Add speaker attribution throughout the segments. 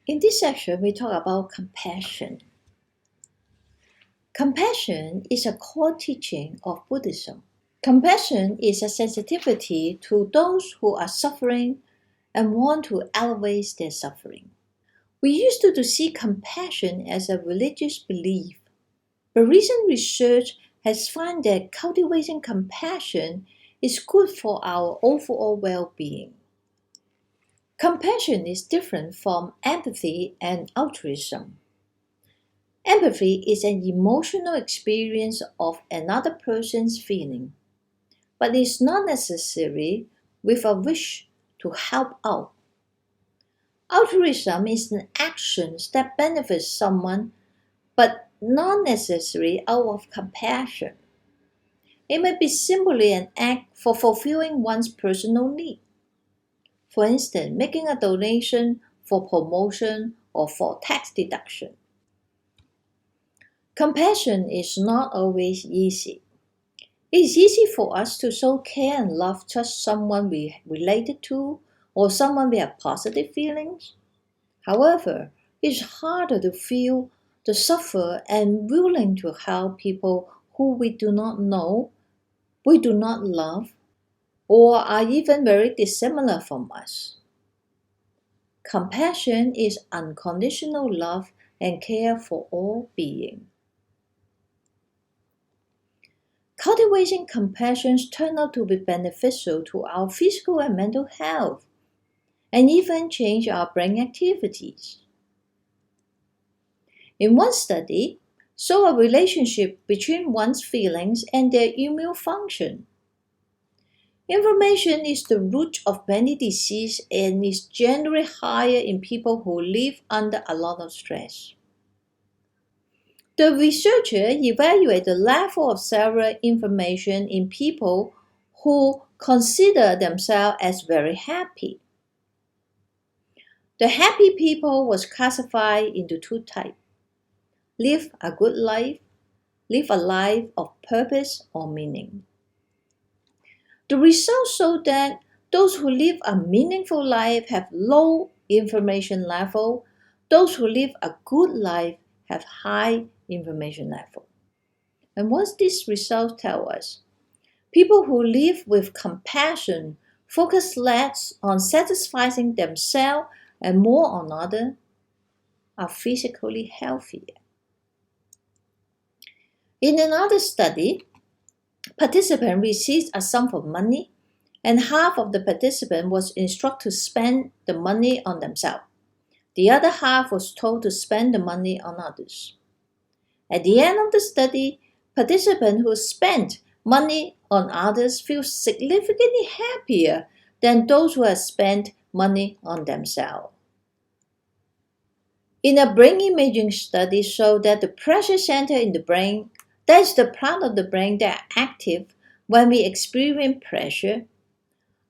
Speaker 1: In this section, we talk about compassion. Compassion is a core teaching of Buddhism. Compassion is a sensitivity to those who are suffering and want to elevate their suffering. We used to see compassion as a religious belief, but recent research has found that cultivating compassion is good for our overall well-being. Compassion is different from empathy and altruism. Empathy is an emotional experience of another person's feeling, but is not necessary with a wish to help out. Altruism is an action that benefits someone, but not necessarily out of compassion. It may be simply an act for fulfilling one's personal need. For instance, making a donation for promotion or for tax deduction. Compassion is not always easy. It is easy for us to show care and love just someone we related to or someone we have positive feelings. However, it is harder to feel the suffer and willing to help people who we do not know, we do not love, or are even very dissimilar from us. Compassion is unconditional love and care for all beings. Cultivating compassion turns out to be beneficial to our physical and mental health, and even change our brain activities. In one study, saw a relationship between one's feelings and their immune function. Inflammation is the root of many diseases and is generally higher in people who live under a lot of stress. The researcher evaluated the level of cellular inflammation in people who consider themselves as very happy. The happy people was classified into two types: live a good life, live a life of purpose or meaning. The results show that those who live a meaningful life have low inflammation level. Those who live a good life have high inflammation level. And what these results tell us? People who live with compassion focus less on satisfying themselves and more on others are physically healthier. In another study, participants received a sum of money, and half of the participants was instructed to spend the money on themselves. The other half was told to spend the money on others. At the end of the study, participants who spent money on others feel significantly happier than those who have spent money on themselves. In a brain imaging study showed that the pressure center in the brain, that is the part of the brain that are active when we experience pressure,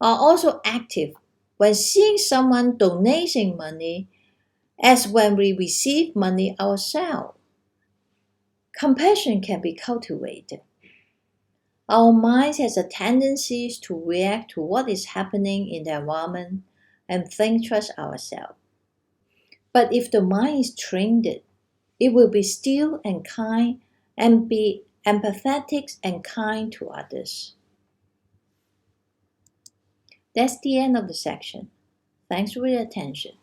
Speaker 1: are also active when seeing someone donating money as when we receive money ourselves. Compassion can be cultivated. Our mind has a tendency to react to what is happening in the environment and think trust ourselves. But if the mind is trained, it will be still and kind and be empathetic and kind to others. That's the end of the section. Thanks for your attention.